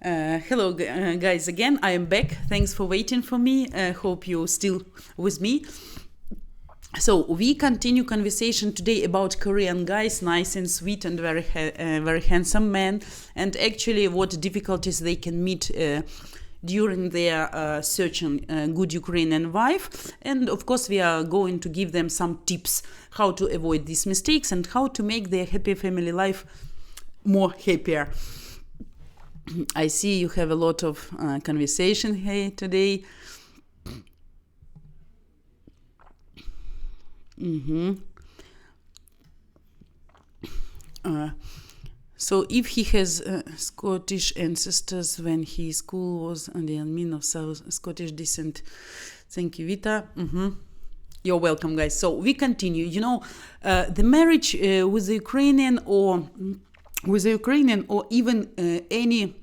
Hello, guys, again. I am back. Thanks for waiting for me. Hope you're still with me. So we continue conversation today about Korean guys, nice and sweet and very handsome men, and actually what difficulties they can meet during their searching good Ukrainian wife. And of course, we are going to give them some tips how to avoid these mistakes and how to make their happy family life more happier. I see you have a lot of conversation here today. So if he has Scottish ancestors when his school was on the admin of South Scottish descent, thank you, Vita. You're welcome, guys. So we continue. The marriage with the Ukrainian or even any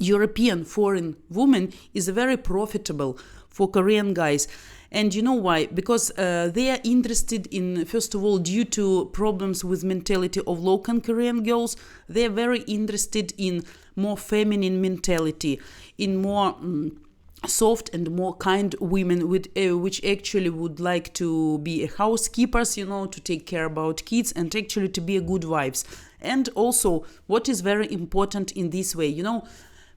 European foreign woman is very profitable for Korean guys. And you know why? Because they are interested in, first of all, due to problems with mentality of local Korean girls, they are very interested in more feminine mentality, in more soft and more kind women which actually would like to be housekeepers, to take care about kids and actually to be a good wives. And also, what is very important in this way,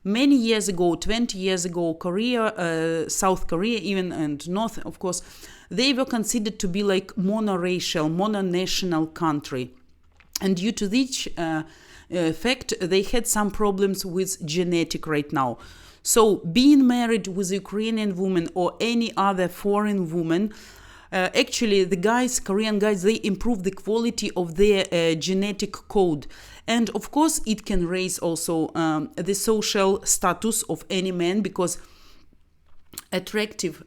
many years ago, 20 years ago, Korea, South Korea even, and North, of course, they were considered to be like monoracial, mononational country. And due to this fact, they had some problems with genetic right now. So being married with a Ukrainian woman or any other foreign woman, actually the Korean guys, they improve the quality of their genetic code. And of course, it can raise also the social status of any man, because attractive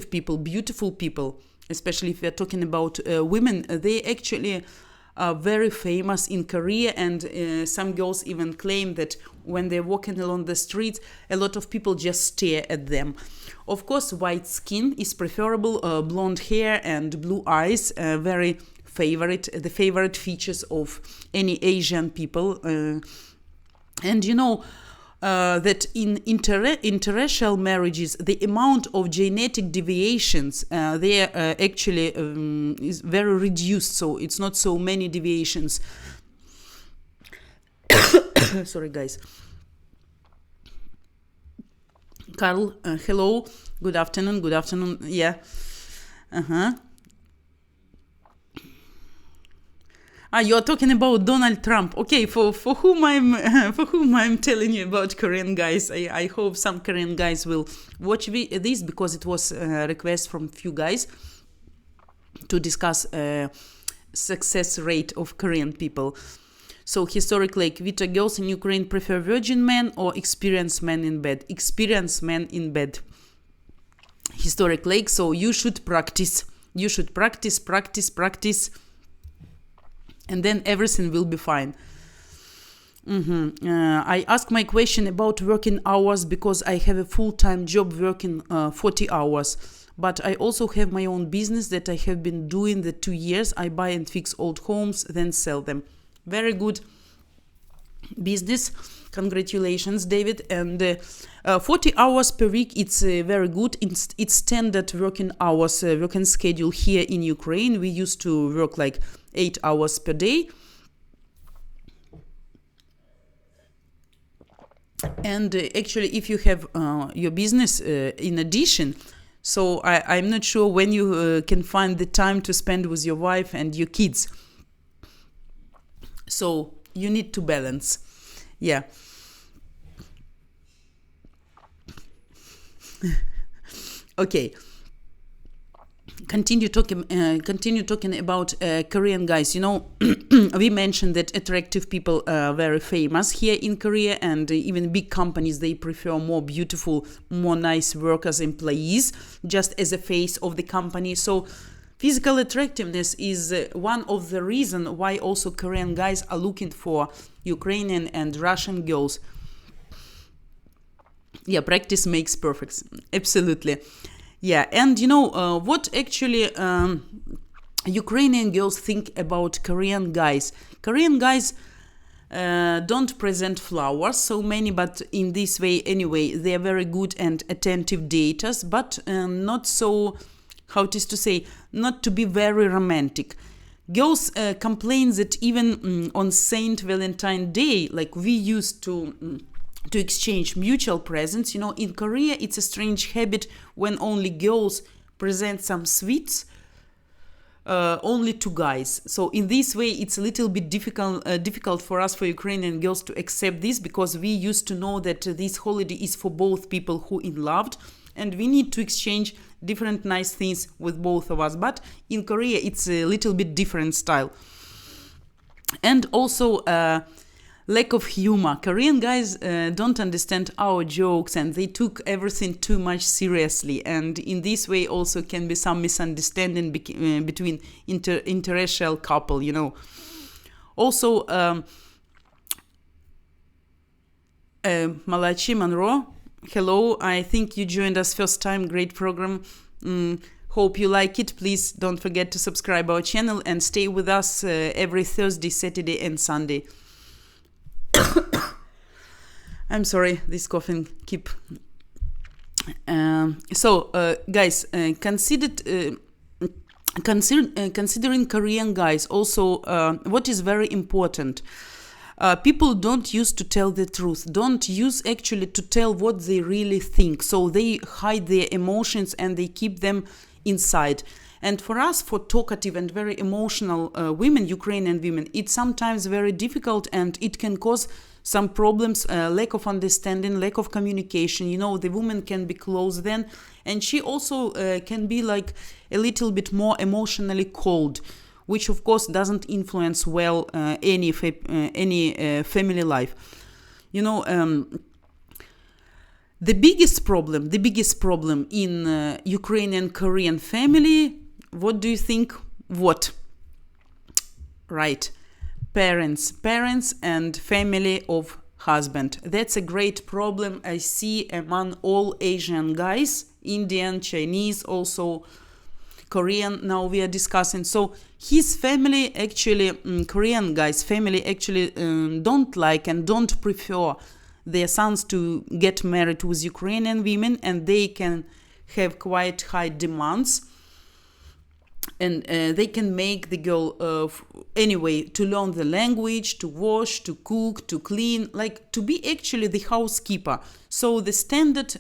people, beautiful people, especially if we're talking about women, they actually are very famous in Korea. And some girls even claim that when they're walking along the streets, a lot of people just stare at them. Of course, white skin is preferable, blonde hair and blue eyes, the favorite features of any Asian people. And that in interracial marriages, the amount of genetic deviations there actually is very reduced. So it's not so many deviations. Sorry, guys. Carl, hello. Good afternoon. Yeah. You're talking about Donald Trump. Okay, for whom I'm telling you about Korean guys. I hope some Korean guys will watch this, because it was a request from few guys to discuss success rate of Korean people. So historically, Vita, girls in Ukraine prefer virgin men or experienced men in bed? Experienced men in bed. Historic so you should practice. Practice. And then everything will be fine. I ask my question about working hours because I have a full-time job working 40 hours. But I also have my own business that I have been doing the 2 years. I buy and fix old homes, then sell them. Very good business. Congratulations, David. And 40 hours per week, it's very good. It's standard working hours, working schedule here in Ukraine. We used to work like 8 hours per day. And actually, if you have your business in addition, so I'm not sure when you can find the time to spend with your wife and your kids. So you need to balance. Yeah. Okay. Continue talking about Korean guys. We mentioned that attractive people are very famous here in Korea, and even big companies, they prefer more beautiful, more nice workers, employees, just as a face of the company. So physical attractiveness is one of the reasons why also Korean guys are looking for Ukrainian and Russian girls. Yeah, practice makes perfect. Absolutely. Yeah, and what actually Ukrainian girls think about Korean guys. Korean guys, don't present flowers so many, but in this way anyway they are very good and attentive daters, but not so, how it is to say, not to be very romantic. Girls complain that even on Saint Valentine Day, like we used to exchange mutual presents. In Korea it's a strange habit when only girls present some sweets only to guys. So in this way it's a little bit difficult for us, for Ukrainian girls, to accept this, because we used to know that this holiday is for both people who in loved, and we need to exchange different nice things with both of us. But in Korea it's a little bit different style. And also lack of humor. Korean guys don't understand our jokes, and they took everything too much seriously, and in this way also can be some misunderstanding between interracial couple. Also Malachi Monroe, hello, I think you joined us first time. Great program. Hope you like it. Please don't forget to subscribe our channel and stay with us every Thursday, Saturday and Sunday. I'm sorry, this coughing keep. Guys, considering Korean guys, also what is very important. People don't use to tell the truth, don't use actually to tell what they really think. So they hide their emotions and they keep them inside. And for us, for talkative and very emotional women, Ukrainian women, it's sometimes very difficult, and it can cause some problems, lack of understanding, lack of communication. The woman can be close then, and she also can be like a little bit more emotionally cold, which of course doesn't influence well any family life. The biggest problem in Ukrainian Korean family, what do you think? What? Right. Parents and family of husband. That's a great problem I see among all Asian guys, Indian, Chinese, also Korean, now we are discussing. So his family actually, Korean guy's family actually don't like and don't prefer their sons to get married with Ukrainian women, and they can have quite high demands. And they can make the girl anyway to learn the language, to wash, to cook, to clean, like to be actually the housekeeper. So the standard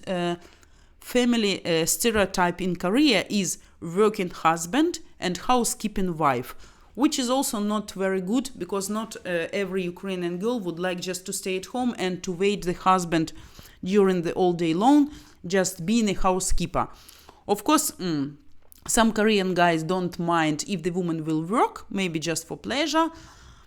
family stereotype in Korea is working husband and housekeeping wife, which is also not very good, because not every Ukrainian girl would like just to stay at home and to wait the husband during the all day long, just being a housekeeper. Of course, some Korean guys don't mind if the woman will work, maybe just for pleasure.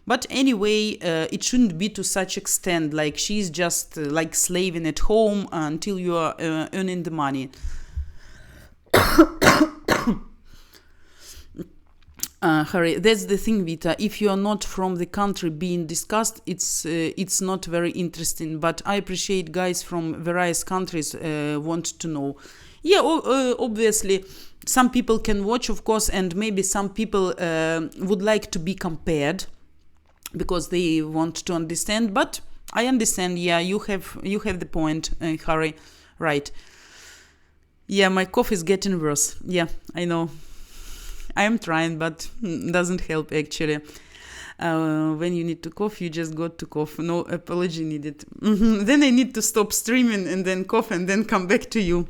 But anyway, it shouldn't be to such extent, like she's just like slaving at home until you are earning the money. Harry, that's the thing, Vita. If you are not from the country being discussed, it's not very interesting. But I appreciate guys from various countries want to know. Yeah, obviously, some people can watch, of course, and maybe some people would like to be compared because they want to understand. But I understand. Yeah, you have the point, Harry. Right. Yeah, my cough is getting worse. Yeah, I know. I am trying, but doesn't help actually. When you need to cough, you just got to cough. No apology needed. Then I need to stop streaming and then cough and then come back to you.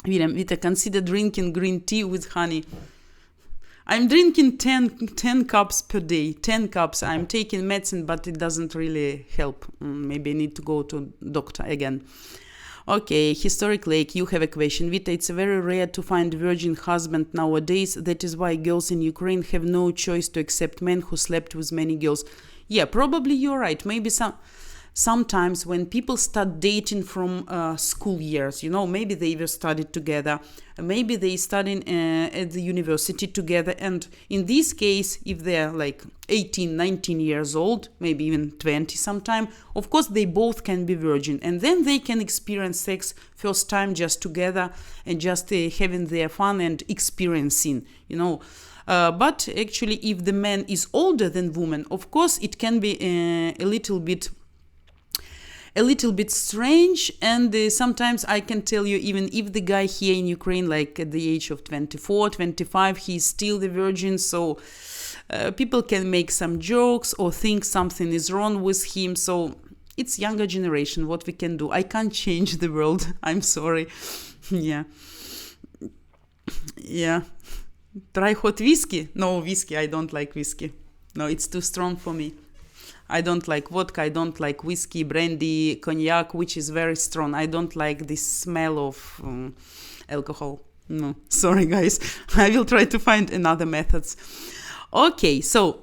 William, Vita, consider drinking green tea with honey. I'm drinking 10 cups per day. 10 cups. I'm taking medicine, but it doesn't really help. Maybe I need to go to doctor again. Okay, Historic Lake, you have a question. Vita, it's very rare to find virgin husband nowadays. That is why girls in Ukraine have no choice to accept men who slept with many girls. Yeah, probably you're right. Maybe sometimes when people start dating from school years, maybe they were studied together, maybe they studied at the university together, and in this case, if they're like 18, 19 years old, maybe even 20 sometime, of course they both can be virgin, and then they can experience sex first time just together and just having their fun and experiencing, But actually, if the man is older than woman, of course, it can be a little bit strange. And sometimes I can tell you, even if the guy here in Ukraine, like at the age of 24, 25, he's still the virgin. So people can make some jokes or think something is wrong with him. So it's younger generation. What we can do? I can't change the world. I'm sorry. Yeah. Try hot whiskey? No, whiskey. I don't like whiskey. No, it's too strong for me. I don't like vodka, I don't like whiskey, brandy, cognac, which is very strong. I don't like the smell of alcohol. No, sorry guys. I will try to find another methods. Okay, so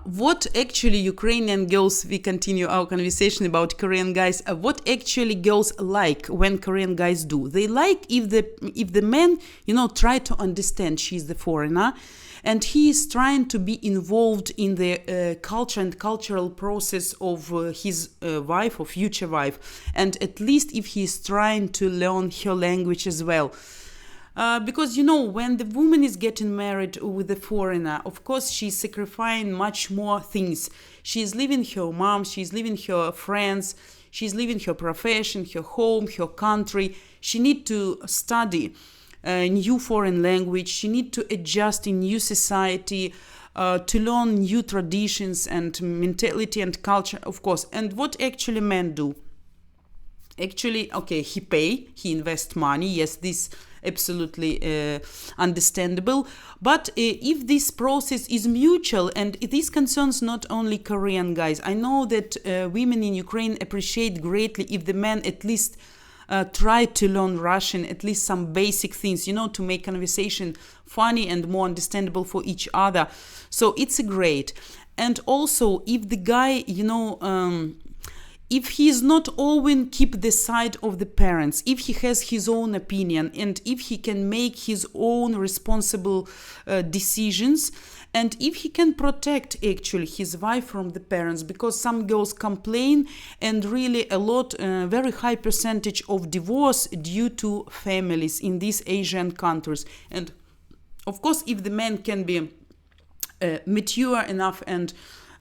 what actually Ukrainian girls, we continue our conversation about Korean guys, what actually girls like when Korean guys do. They like if the man, try to understand she's the foreigner, and he is trying to be involved in the culture and cultural process of his wife or future wife. And at least if he is trying to learn her language as well. Because, when the woman is getting married with a foreigner, of course, she's sacrificing much more things. She's leaving her mom, she's leaving her friends, she's leaving her profession, her home, her country. She needs to study a new foreign language. She needs to adjust in new society, to learn new traditions and mentality and culture, of course. And what actually men do? Actually, okay, he invest money. Yes, this absolutely understandable. But if this process is mutual, and this concerns not only Korean guys, I know that women in Ukraine appreciate greatly if the man at least try to learn Russian, at least some basic things, to make conversation funny and more understandable for each other. So it's great. And also, if the guy, if he is not always keep the side of the parents, if he has his own opinion, and if he can make his own responsible decisions, and if he can protect actually his wife from the parents, because some girls complain, and really a lot, very high percentage of divorce due to families in these Asian countries. And of course, if the man can be mature enough and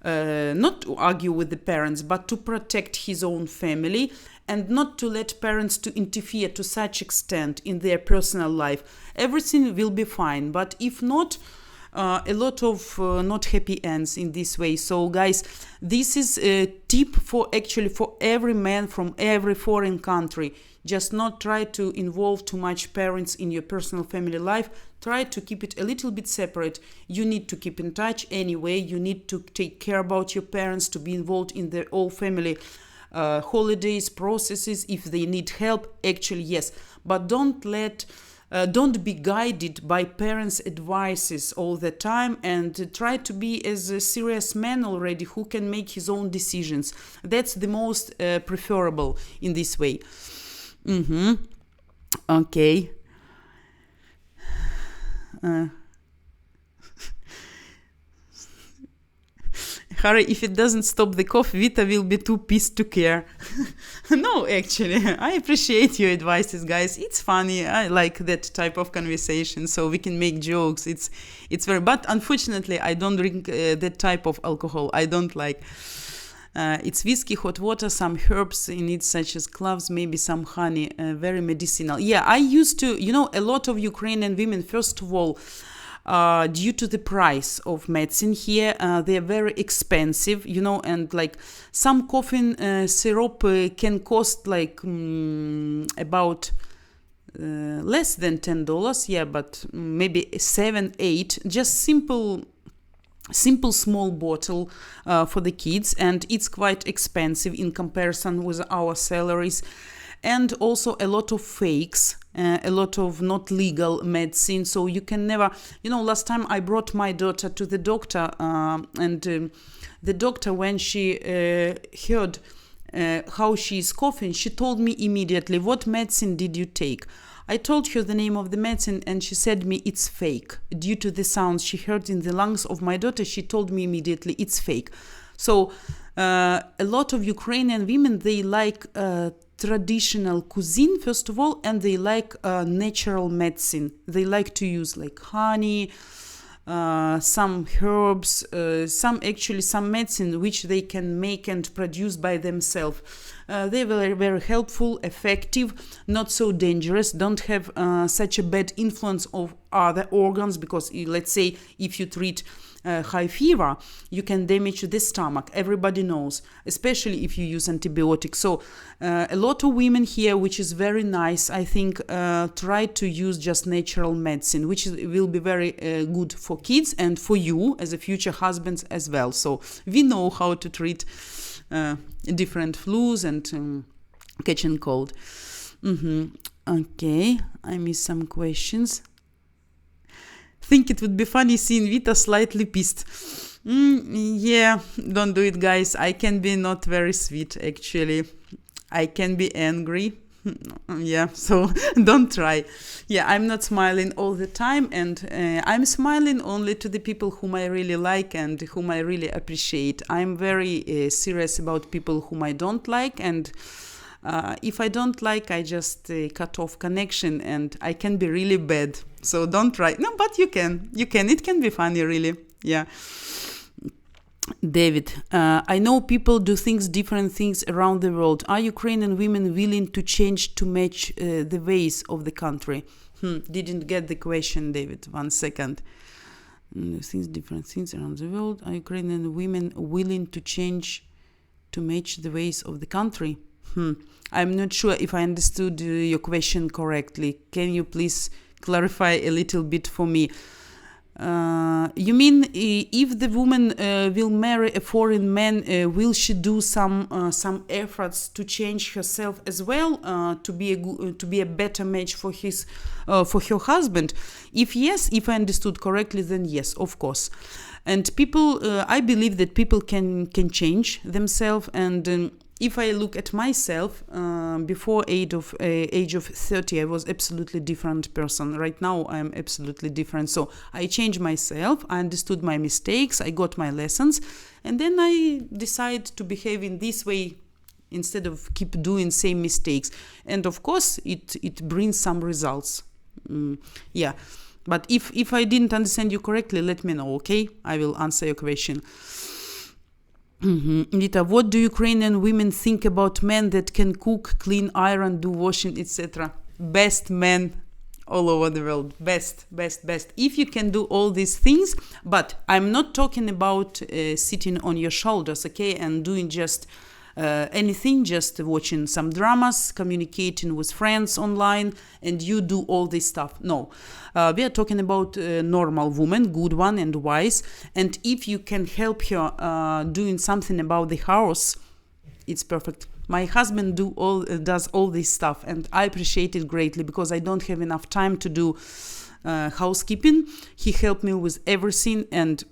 not to argue with the parents, but to protect his own family and not to let parents to interfere to such extent in their personal life, everything will be fine. But if not, a lot of not happy ends in this way. So guys, this is a tip for every man from every foreign country. Just not try to involve too much parents in your personal family life. Try to keep it a little bit separate. You need to keep in touch anyway. You need to take care about your parents, to be involved in their whole family holidays, processes. If they need help, actually, yes. But don't be guided by parents' advices all the time, and try to be as a serious man already who can make his own decisions. That's the most preferable in this way. Okay. Harry, if it doesn't stop the cough, Vita will be too pissed to care. No, actually, I appreciate your advices, guys. It's funny. I like that type of conversation, so we can make jokes. It's very, but unfortunately, I don't drink that type of alcohol. I don't like. It's whiskey, hot water, some herbs in it, such as cloves, maybe some honey, very medicinal. Yeah, I used to, a lot of Ukrainian women, first of all, due to the price of medicine here, they're very expensive, and like some coughing syrup can cost like about less than $10, yeah, but maybe 7, 8, just simple small bottle for the kids, and it's quite expensive in comparison with our salaries. And also a lot of fakes, a lot of not legal medicine. So you can never, last time I brought my daughter to the doctor, and the doctor, when she heard how she is coughing, she told me immediately, "What medicine did you take?" I told her the name of the medicine, and she said me it's fake. Due to the sounds she heard in the lungs of my daughter, she told me immediately it's fake. So a lot of Ukrainian women, they like traditional cuisine, first of all, and they like natural medicine. They like to use like honey, some herbs, some medicine which they can make and produce by themselves. They're very, very helpful, effective, not so dangerous, don't have such a bad influence of other organs, because let's say if you treat high fever, you can damage the stomach. Everybody knows, especially if you use antibiotics. So a lot of women here, which is very nice, I think, try to use just natural medicine, which will be very good for kids and for you as a future husbands as well. So we know how to treat different flus and catching cold. Okay, I missed some questions. Think it would be funny seeing Vita slightly pissed. Yeah, don't do it, guys. I can be not very sweet, actually. I can be angry. Yeah, so don't try. Yeah, I'm not smiling all the time, and I'm smiling only to the people whom I really like and whom I really appreciate. I'm very serious about people whom I don't like, and if I don't like, I just cut off connection, and I can be really bad. So don't try. No, but you can. It can be funny, really. Yeah. David, I know people do different things around the world. Are Ukrainian women willing to change to match the ways of the country? Didn't get the question, David. 1 second. Different things around the world. Are Ukrainian women willing to change to match the ways of the country? I'm not sure if I understood your question correctly. Can you please clarify a little bit for me? You mean if the woman will marry a foreign man, will she do some efforts to change herself as well, to be a better match for her husband? If yes, if I understood correctly, then yes, of course. And people, I believe that people can change themselves, and if I look at myself, before age of 30, I was absolutely different person. Right now, I'm absolutely different. So I changed myself. I understood my mistakes. I got my lessons, and then I decide to behave in this way instead of keep doing same mistakes. And of course, it brings some results. Yeah. But if I didn't understand you correctly, let me know. Okay, I will answer your question. Vita, what do Ukrainian women think about men that can cook, clean, iron, do washing, etc.? Best men all over the world. Best. If you can do all these things, but I'm not talking about sitting on your shoulders, okay, and doing just anything, just watching some dramas, communicating with friends online, and you do all this stuff. No, we are talking about a normal woman, good one and wise, and if you can help her doing something about the house, it's perfect. My husband does all this stuff, and I appreciate it greatly because I don't have enough time to do housekeeping. He helped me with everything, and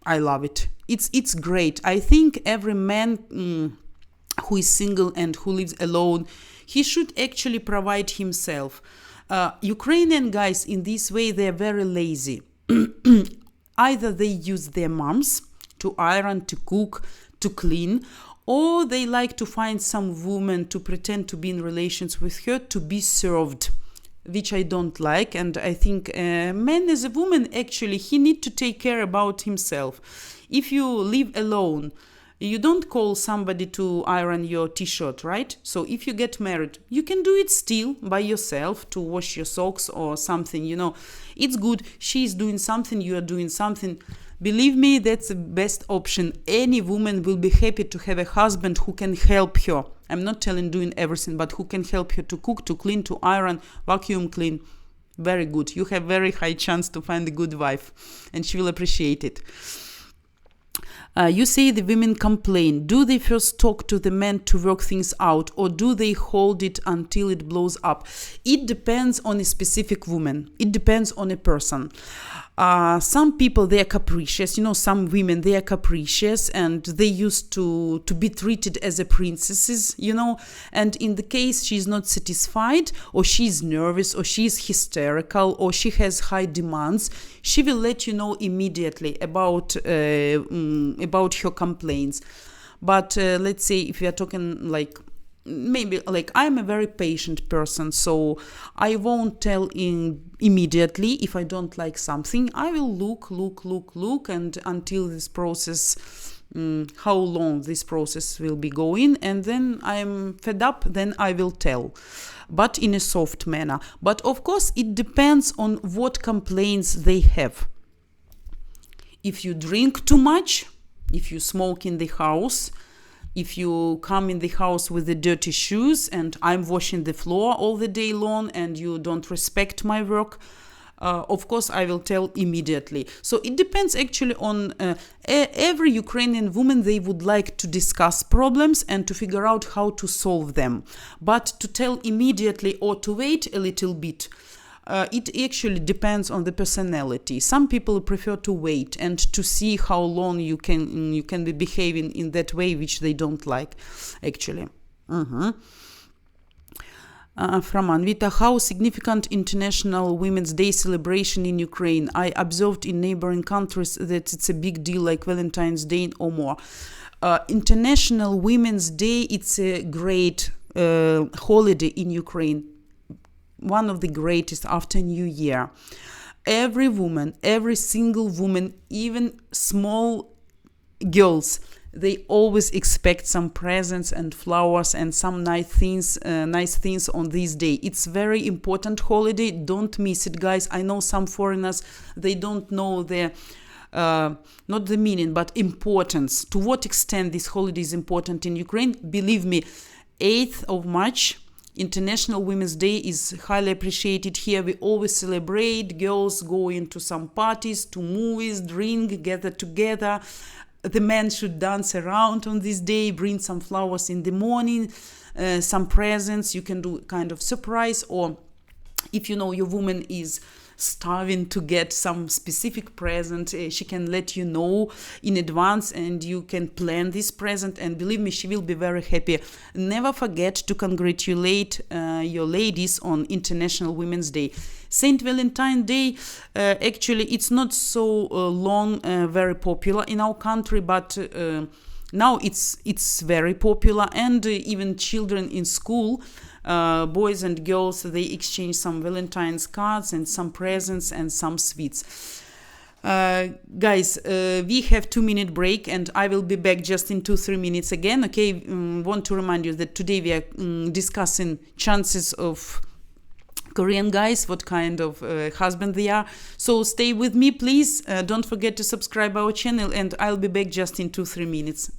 I love it. It's great. I think every man who is single and who lives alone, he should actually provide himself. Ukrainian guys in this way, they're very lazy. Either they use their moms to iron, to cook, to clean, or they like to find some woman to pretend to be in relations with her to be served, which I don't like. And I think man as a woman, actually, he need to take care about himself. If you live alone, you don't call somebody to iron your t-shirt, right? So if you get married, you can do it still by yourself, to wash your socks or something, It's good. She's doing something, you are doing something. Believe me, that's the best option. Any woman will be happy to have a husband who can help her. I'm not telling doing everything, but who can help her to cook, to clean, to iron, vacuum clean. Very good. You have very high chance to find a good wife, and she will appreciate it. You say the women complain. Do they first talk to the men to work things out, or do they hold it until it blows up? It depends on a specific woman. It depends on a person. Some people, they are capricious. Some women, they are capricious, and they used to be treated as a princesses, and in the case she's not satisfied, or she's nervous, or she's hysterical, or she has high demands, she will let you know immediately about her complaints. But let's say if we are talking like maybe like I'm a very patient person, so I won't tell immediately if I don't like something. I will look, and until this process, how long this process will be going, and then I'm fed up, then I will tell, but in a soft manner. But of course, it depends on what complaints they have. If you drink too much, if you smoke in the house, if you come in the house with the dirty shoes and I'm washing the floor all the day long and you don't respect my work, of course I will tell immediately. So it depends actually on every Ukrainian woman. They would like to discuss problems and to figure out how to solve them. But to tell immediately or to wait a little bit, it actually depends on the personality. Some people prefer to wait and to see how long you can be behaving in that way which they don't like, actually. From Vita, how significant International Women's Day celebration in Ukraine? I observed in neighboring countries that it's a big deal, like Valentine's Day or more. International Women's Day, it's a great holiday in Ukraine. One of the greatest after New Year. Every woman, every single woman, even small girls, they always expect some presents and flowers and some nice things on this day. It's very important holiday. Don't miss it, guys. I know some foreigners, they don't know the not the meaning, but importance. To what extent this holiday is important in Ukraine? Believe me, 8th of March, International Women's Day, is highly appreciated here. We always celebrate. Girls go into some parties, to movies, drink, gather together. The men should dance around on this day, bring some flowers in the morning, some presents. You can do kind of surprise, or if you know your woman is starving to get some specific present, she can let you know in advance and you can plan this present, and believe me, she will be very happy. Never forget to congratulate your ladies on International Women's Day. Saint Valentine's Day, actually it's not so long very popular in our country, but now it's very popular, and even children in school, boys and girls, they exchange some Valentine's cards and some presents and some sweets. Guys, we have 2-minute break and I will be back just in 2-3 minutes again. Okay, want to remind you that today we are discussing chances of Korean guys, what kind of husband they are. So stay with me, please. Don't forget to subscribe our channel, and I'll be back just in 2-3 minutes.